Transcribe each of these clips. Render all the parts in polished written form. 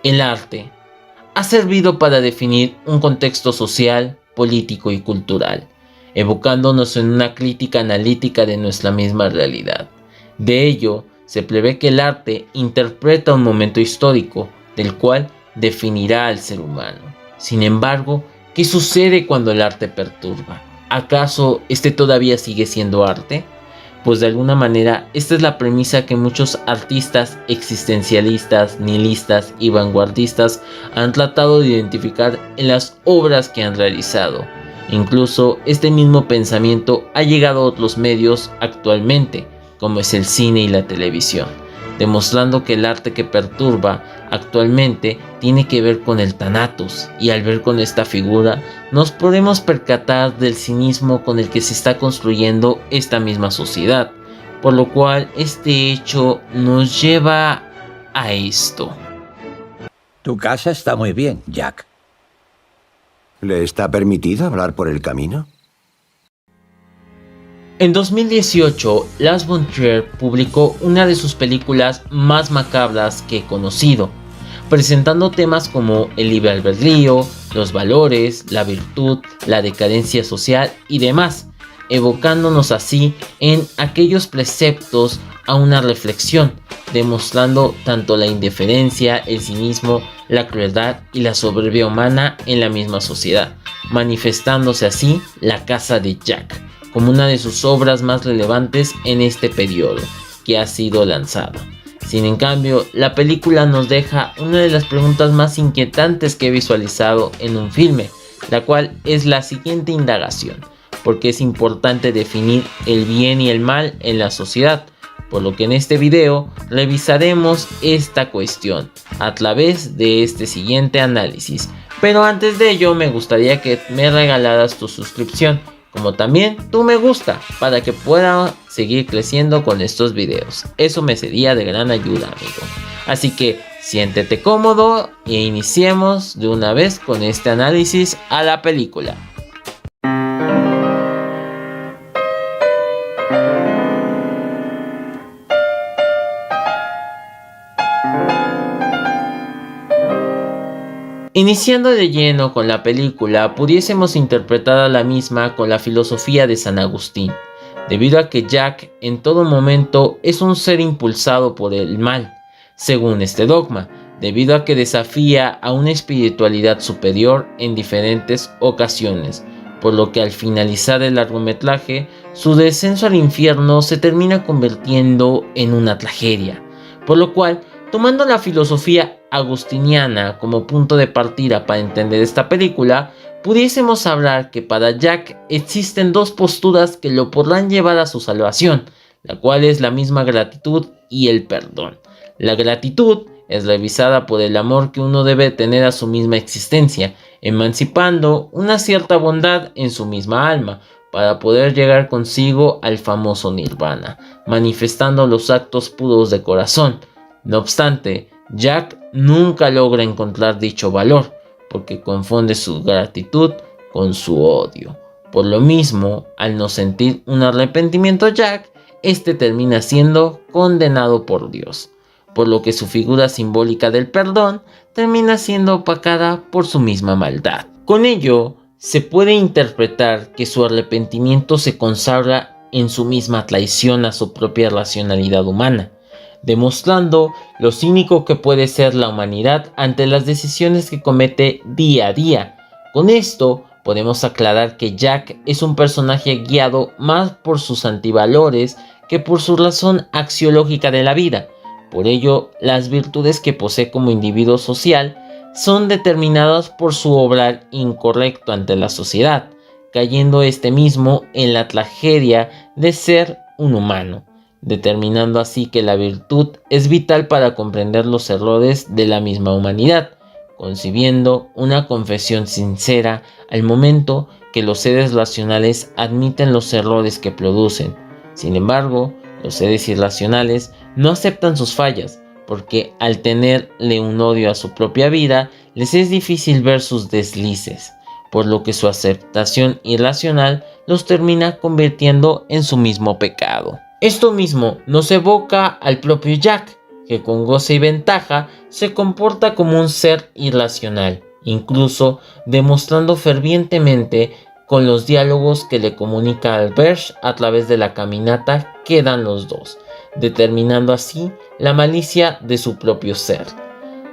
El arte ha servido para definir un contexto social, político y cultural, evocándonos en una crítica analítica de nuestra misma realidad. De ello, se prevé que el arte interpreta un momento histórico, del cual definirá al ser humano. Sin embargo, ¿qué sucede cuando el arte perturba? ¿Acaso este todavía sigue siendo arte? Pues de alguna manera esta es la premisa que muchos artistas existencialistas, nihilistas y vanguardistas han tratado de identificar en las obras que han realizado. Incluso este mismo pensamiento ha llegado a otros medios actualmente, como es el cine y la televisión, demostrando que el arte que perturba actualmente tiene que ver con el Thanatos, y al ver con esta figura nos podemos percatar del cinismo con el que se está construyendo esta misma sociedad, por lo cual este hecho nos lleva a esto. Tu casa está muy bien, Jack. ¿Le está permitido hablar por el camino? En 2018, Lars von Trier publicó una de sus películas más macabras que he conocido, presentando temas como el libre albedrío, los valores, la virtud, la decadencia social y demás, evocándonos así en aquellos preceptos a una reflexión, demostrando tanto la indiferencia, el cinismo, la crueldad y la soberbia humana en la misma sociedad, manifestándose así La Casa de Jack como una de sus obras más relevantes en este periodo que ha sido lanzado. Sin en cambio, la película nos deja una de las preguntas más inquietantes que he visualizado en un filme, la cual es la siguiente indagación: ¿por qué es importante definir el bien y el mal en la sociedad? Por lo que en este video revisaremos esta cuestión a través de este siguiente análisis. Pero antes de ello me gustaría que me regalaras tu suscripción, como también tu me gusta, para que pueda seguir creciendo con estos videos. Eso me sería de gran ayuda, amigo. Así que siéntete cómodo e iniciemos de una vez con este análisis a la película. Iniciando de lleno con la película, pudiésemos interpretar a la misma con la filosofía de San Agustín, debido a que Jack en todo momento es un ser impulsado por el mal, según este dogma, debido a que desafía a una espiritualidad superior en diferentes ocasiones, por lo que al finalizar el largometraje, su descenso al infierno se termina convirtiendo en una tragedia, por lo cual, tomando la filosofía agustiniana como punto de partida para entender esta película, pudiésemos hablar que para Jack existen dos posturas que lo podrán llevar a su salvación, la cual es la misma gratitud y el perdón. La gratitud es revisada por el amor que uno debe tener a su misma existencia, emancipando una cierta bondad en su misma alma, para poder llegar consigo al famoso nirvana, manifestando los actos puros de corazón. No obstante, Jack nunca logra encontrar dicho valor, porque confunde su gratitud con su odio. Por lo mismo, al no sentir un arrepentimiento Jack, este termina siendo condenado por Dios, por lo que su figura simbólica del perdón termina siendo opacada por su misma maldad. Con ello, se puede interpretar que su arrepentimiento se consagra en su misma traición a su propia racionalidad humana, demostrando lo cínico que puede ser la humanidad ante las decisiones que comete día a día. Con esto podemos aclarar que Jack es un personaje guiado más por sus antivalores que por su razón axiológica de la vida. Por ello, las virtudes que posee como individuo social son determinadas por su obrar incorrecto ante la sociedad, cayendo este mismo en la tragedia de ser un humano, determinando así que la virtud es vital para comprender los errores de la misma humanidad, concibiendo una confesión sincera al momento que los seres racionales admiten los errores que producen. Sin embargo, los seres irracionales no aceptan sus fallas, porque al tenerle un odio a su propia vida, les es difícil ver sus deslices, por lo que su aceptación irracional los termina convirtiendo en su mismo pecado. Esto mismo nos evoca al propio Jack, que con goce y ventaja se comporta como un ser irracional, incluso demostrando fervientemente con los diálogos que le comunica a Albert a través de la caminata que dan los dos, determinando así la malicia de su propio ser,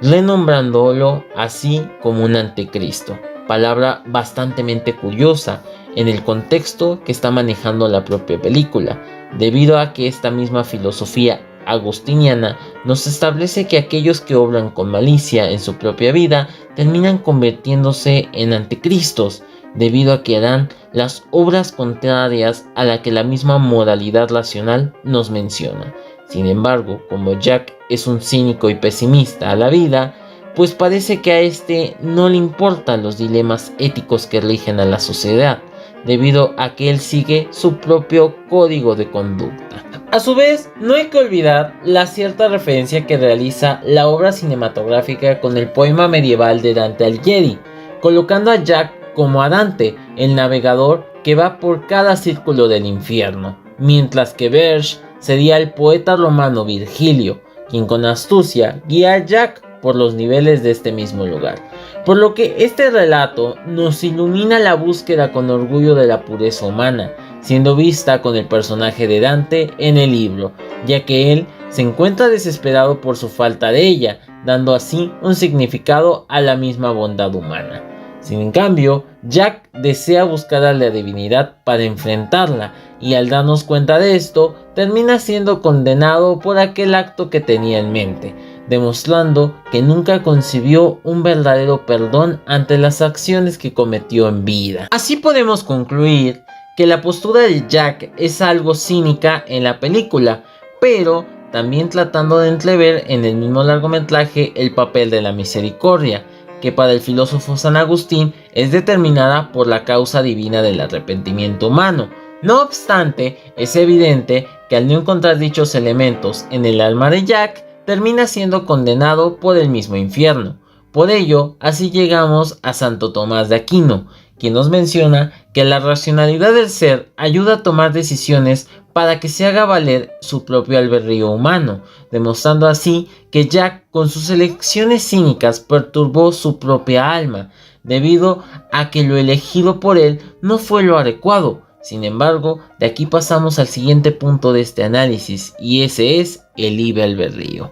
renombrándolo así como un anticristo, palabra bastante curiosa en el contexto que está manejando la propia película, debido a que esta misma filosofía agustiniana nos establece que aquellos que obran con malicia en su propia vida terminan convirtiéndose en anticristos, debido a que harán las obras contrarias a la que la misma moralidad racional nos menciona. Sin embargo, como Jack es un cínico y pesimista a la vida, pues parece que a este no le importan los dilemas éticos que rigen a la sociedad, debido a que él sigue su propio código de conducta. A su vez, no hay que olvidar la cierta referencia que realiza la obra cinematográfica con el poema medieval de Dante Alighieri, colocando a Jack como a Dante, el navegador que va por cada círculo del infierno, mientras que Verge sería el poeta romano Virgilio, quien con astucia guía a Jack por los niveles de este mismo lugar. Por lo que este relato nos ilumina la búsqueda con orgullo de la pureza humana, siendo vista con el personaje de Dante en el libro, ya que él se encuentra desesperado por su falta de ella, dando así un significado a la misma bondad humana. Sin cambio, Jack desea buscar a la divinidad para enfrentarla, y al darnos cuenta de esto, termina siendo condenado por aquel acto que tenía en mente, demostrando que nunca concibió un verdadero perdón ante las acciones que cometió en vida. Así podemos concluir que la postura de Jack es algo cínica en la película, pero también tratando de entrever en el mismo largometraje el papel de la misericordia, que para el filósofo San Agustín es determinada por la causa divina del arrepentimiento humano. No obstante, es evidente que al no encontrar dichos elementos en el alma de Jack, termina siendo condenado por el mismo infierno. Por ello, así llegamos a Santo Tomás de Aquino, quien nos menciona que la racionalidad del ser ayuda a tomar decisiones para que se haga valer su propio albedrío humano, demostrando así que Jack con sus elecciones cínicas perturbó su propia alma, debido a que lo elegido por él no fue lo adecuado. Sin embargo, de aquí pasamos al siguiente punto de este análisis, y ese es el libre albedrío.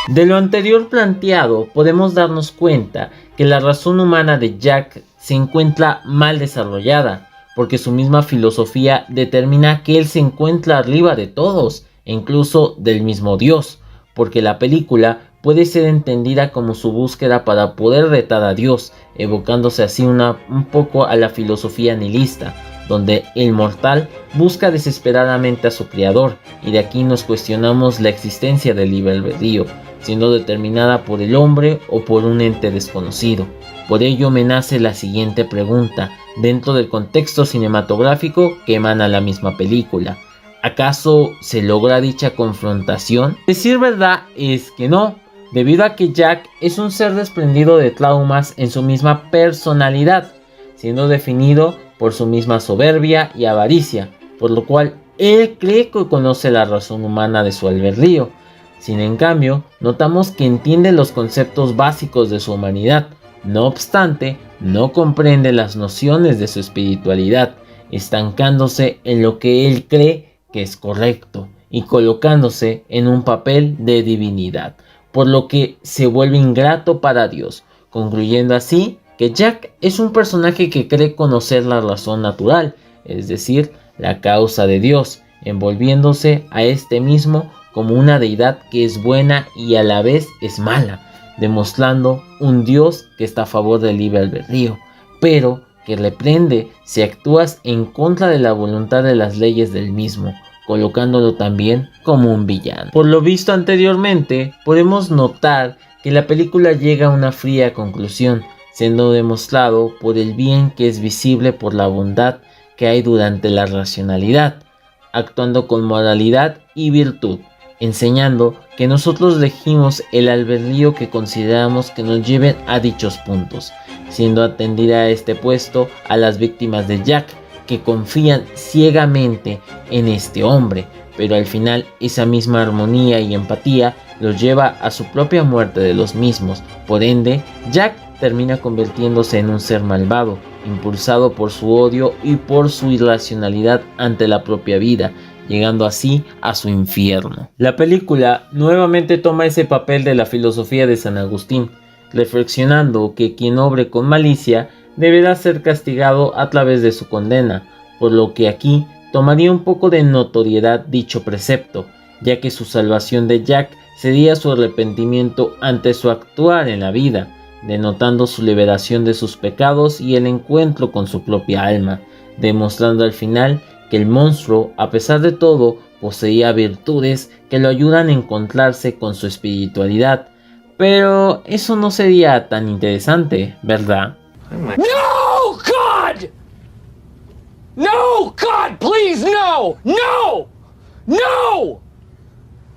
De lo anterior planteado, podemos darnos cuenta que la razón humana de Jack se encuentra mal desarrollada, porque su misma filosofía determina que él se encuentra arriba de todos, e incluso del mismo Dios, porque la película puede ser entendida como su búsqueda para poder retar a Dios, evocándose así un poco a la filosofía nihilista, donde el mortal busca desesperadamente a su creador, y de aquí nos cuestionamos la existencia del libre albedrío, siendo determinada por el hombre o por un ente desconocido. Por ello me nace la siguiente pregunta, dentro del contexto cinematográfico que emana la misma película. ¿Acaso se logra dicha confrontación? Decir verdad es que no, debido a que Jack es un ser desprendido de traumas en su misma personalidad, siendo definido por su misma soberbia y avaricia, por lo cual él cree que conoce la razón humana de su albedrío. Sin en cambio, notamos que entiende los conceptos básicos de su humanidad, no obstante, no comprende las nociones de su espiritualidad, estancándose en lo que él cree que es correcto y colocándose en un papel de divinidad, por lo que se vuelve ingrato para Dios, concluyendo así que Jack es un personaje que cree conocer la razón natural, es decir, la causa de Dios, envolviéndose a este mismo como una deidad que es buena y a la vez es mala, demostrando un Dios que está a favor del libre albedrío, pero que reprende si actúas en contra de la voluntad de las leyes del mismo, colocándolo también como un villano. Por lo visto anteriormente, podemos notar que la película llega a una fría conclusión, siendo demostrado por el bien que es visible por la bondad que hay durante la racionalidad, actuando con moralidad y virtud, enseñando que nosotros elegimos el albedrío que consideramos que nos lleven a dichos puntos, siendo atendida a este puesto a las víctimas de Jack, que confían ciegamente en este hombre, pero al final esa misma armonía y empatía los lleva a su propia muerte de los mismos. Por ende, Jack termina convirtiéndose en un ser malvado, impulsado por su odio y por su irracionalidad ante la propia vida, llegando así a su infierno. La película nuevamente toma ese papel de la filosofía de San Agustín, reflexionando que quien obre con malicia deberá ser castigado a través de su condena, por lo que aquí tomaría un poco de notoriedad dicho precepto, ya que su salvación de Jack sería su arrepentimiento ante su actuar en la vida, denotando su liberación de sus pecados y el encuentro con su propia alma, demostrando al final que el monstruo, a pesar de todo, poseía virtudes que lo ayudan a encontrarse con su espiritualidad. Pero eso no sería tan interesante, ¿verdad? No, God! No, God, please, no! No! No!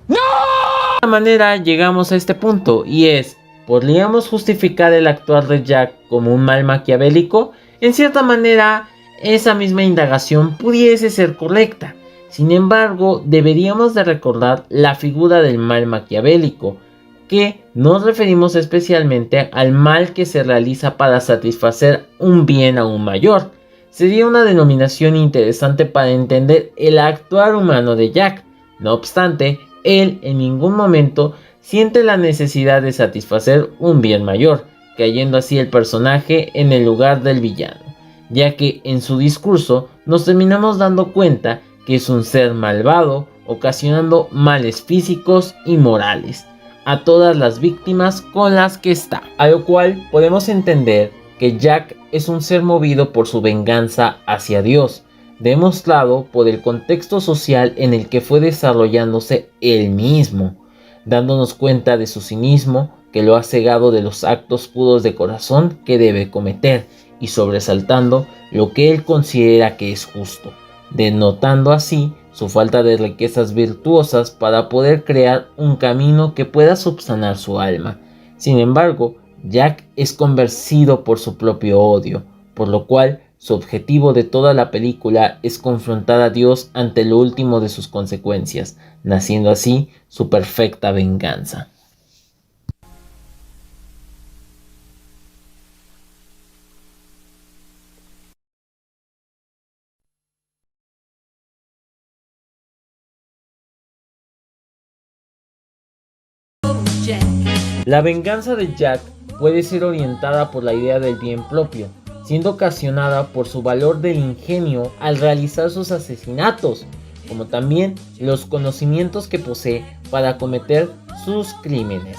¡No! De esta manera llegamos a este punto, y es: ¿podríamos justificar el actuar de Jack como un mal maquiavélico? En cierta manera, esa misma indagación pudiese ser correcta. Sin embargo, deberíamos de recordar la figura del mal maquiavélico, que nos referimos especialmente al mal que se realiza para satisfacer un bien aún mayor. Sería una denominación interesante para entender el actuar humano de Jack. No obstante, él en ningún momento siente la necesidad de satisfacer un bien mayor, cayendo así el personaje en el lugar del villano, ya que en su discurso nos terminamos dando cuenta que es un ser malvado, ocasionando males físicos y morales a todas las víctimas con las que está, a lo cual podemos entender que Jack es un ser movido por su venganza hacia Dios, demostrado por el contexto social en el que fue desarrollándose él mismo, dándonos cuenta de su cinismo que lo ha cegado de los actos puros de corazón que debe cometer, y sobresaltando lo que él considera que es justo, denotando así su falta de riquezas virtuosas para poder crear un camino que pueda subsanar su alma. Sin embargo, Jack es convencido por su propio odio, por lo cual su objetivo de toda la película es confrontar a Dios ante lo último de sus consecuencias, naciendo así su perfecta venganza. La venganza de Jack puede ser orientada por la idea del bien propio, siendo ocasionada por su valor del ingenio al realizar sus asesinatos, como también los conocimientos que posee para cometer sus crímenes.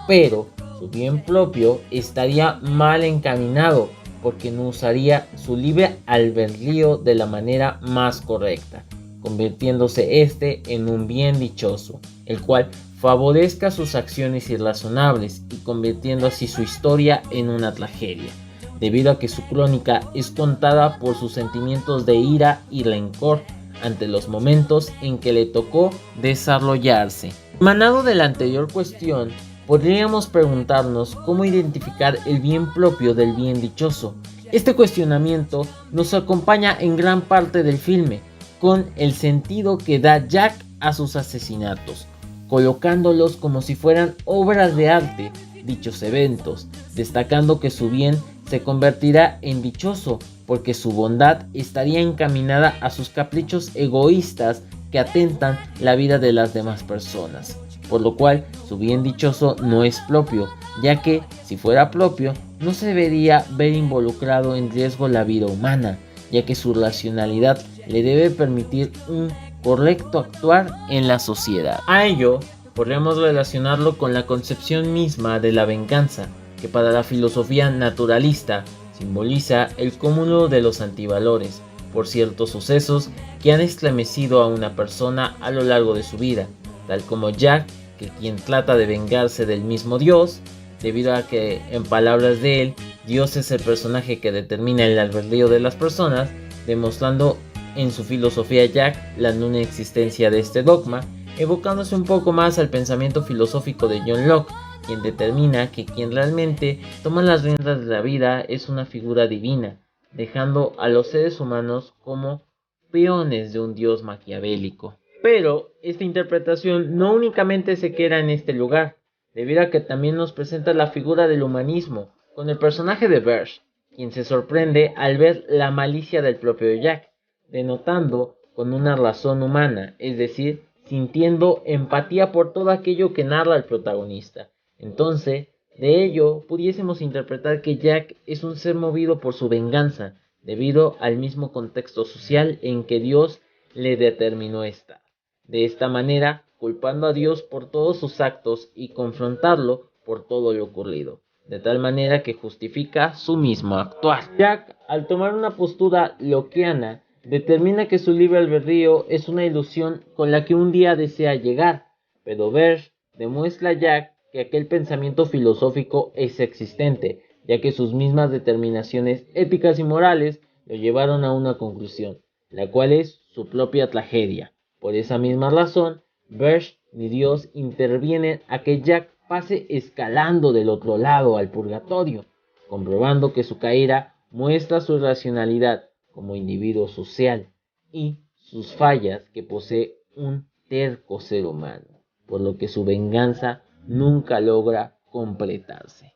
Pero su bien propio estaría mal encaminado, porque no usaría su libre albedrío de la manera más correcta, convirtiéndose este en un bien dichoso, el cual favorezca sus acciones irrazonables y convirtiendo así su historia en una tragedia, debido a que su crónica es contada por sus sentimientos de ira y rencor ante los momentos en que le tocó desarrollarse. Emanado de la anterior cuestión, podríamos preguntarnos cómo identificar el bien propio del bien dichoso. Este cuestionamiento nos acompaña en gran parte del filme, con el sentido que da Jack a sus asesinatos, colocándolos como si fueran obras de arte dichos eventos, destacando que su bien se convertirá en dichoso porque su bondad estaría encaminada a sus caprichos egoístas que atentan la vida de las demás personas, por lo cual su bien dichoso no es propio, ya que si fuera propio no se debería ver involucrado en riesgo la vida humana, ya que su racionalidad le debe permitir un correcto actuar en la sociedad. A ello podríamos relacionarlo con la concepción misma de la venganza, que para la filosofía naturalista simboliza el cúmulo de los antivalores por ciertos sucesos que han estremecido a una persona a lo largo de su vida, tal como Jack, que quien trata de vengarse del mismo Dios, debido a que, en palabras de él, Dios es el personaje que determina el albedrío de las personas, demostrando en su filosofía Jack la nula existencia de este dogma, evocándose un poco más al pensamiento filosófico de John Locke, quien determina que quien realmente toma las riendas de la vida es una figura divina, dejando a los seres humanos como peones de un dios maquiavélico. Pero esta interpretación no únicamente se queda en este lugar, debido a que también nos presenta la figura del humanismo, con el personaje de Verge, quien se sorprende al ver la malicia del propio Jack, denotando con una razón humana, es decir, sintiendo empatía por todo aquello que narra el protagonista. Entonces, de ello pudiésemos interpretar que Jack es un ser movido por su venganza, debido al mismo contexto social en que Dios le determinó estar. De esta manera, culpando a Dios por todos sus actos y confrontarlo por todo lo ocurrido, de tal manera que justifica su mismo actuar. Jack, al tomar una postura lockeana, determina que su libre albedrío es una ilusión con la que un día desea llegar, pero Verge demuestra a Jack que aquel pensamiento filosófico es existente, ya que sus mismas determinaciones éticas y morales lo llevaron a una conclusión, la cual es su propia tragedia. Por esa misma razón, Verge ni Dios intervienen a que Jack pase escalando del otro lado al purgatorio, comprobando que su caída muestra su racionalidad como individuo social y sus fallas que posee un terco ser humano, por lo que su venganza nunca logra completarse.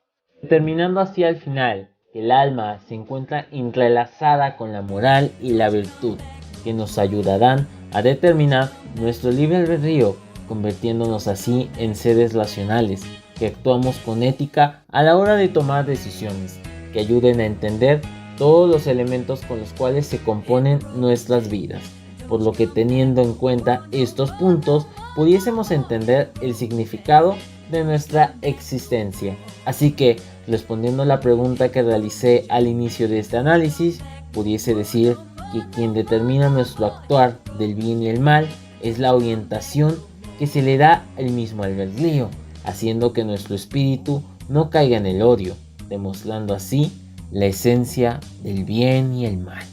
Terminando así al final, que el alma se encuentra entrelazada con la moral y la virtud, que nos ayudarán a determinar nuestro libre albedrío, convirtiéndonos así en seres racionales, que actuamos con ética a la hora de tomar decisiones, que ayuden a entender todos los elementos con los cuales se componen nuestras vidas, por lo que teniendo en cuenta estos puntos, pudiésemos entender el significado de nuestra existencia. Así que, respondiendo a la pregunta que realicé al inicio de este análisis, pudiese decir que quien determina nuestro actuar del bien y el mal es la orientación que se le da al mismo albedrío, haciendo que nuestro espíritu no caiga en el odio, demostrando así la esencia del bien y el mal.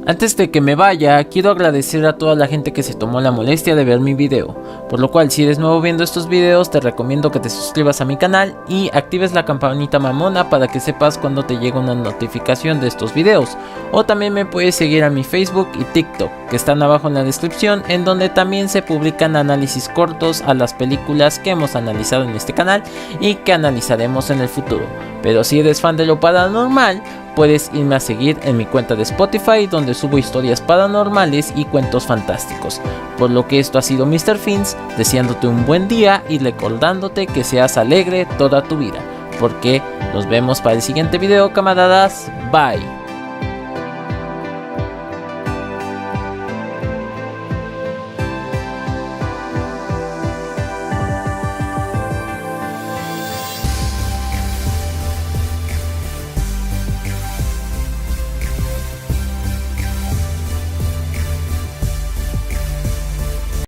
Antes de que me vaya, quiero agradecer a toda la gente que se tomó la molestia de ver mi video, por lo cual si eres nuevo viendo estos videos te recomiendo que te suscribas a mi canal y actives la campanita mamona para que sepas cuando te llega una notificación de estos videos, o también me puedes seguir a mi Facebook y TikTok que están abajo en la descripción, en donde también se publican análisis cortos a las películas que hemos analizado en este canal y que analizaremos en el futuro. Pero si eres fan de lo paranormal, puedes irme a seguir en mi cuenta de Spotify, donde subo historias paranormales y cuentos fantásticos. Por lo que esto ha sido Mr. Fins, deseándote un buen día y recordándote que seas alegre toda tu vida. Porque nos vemos para el siguiente video, camaradas. Bye.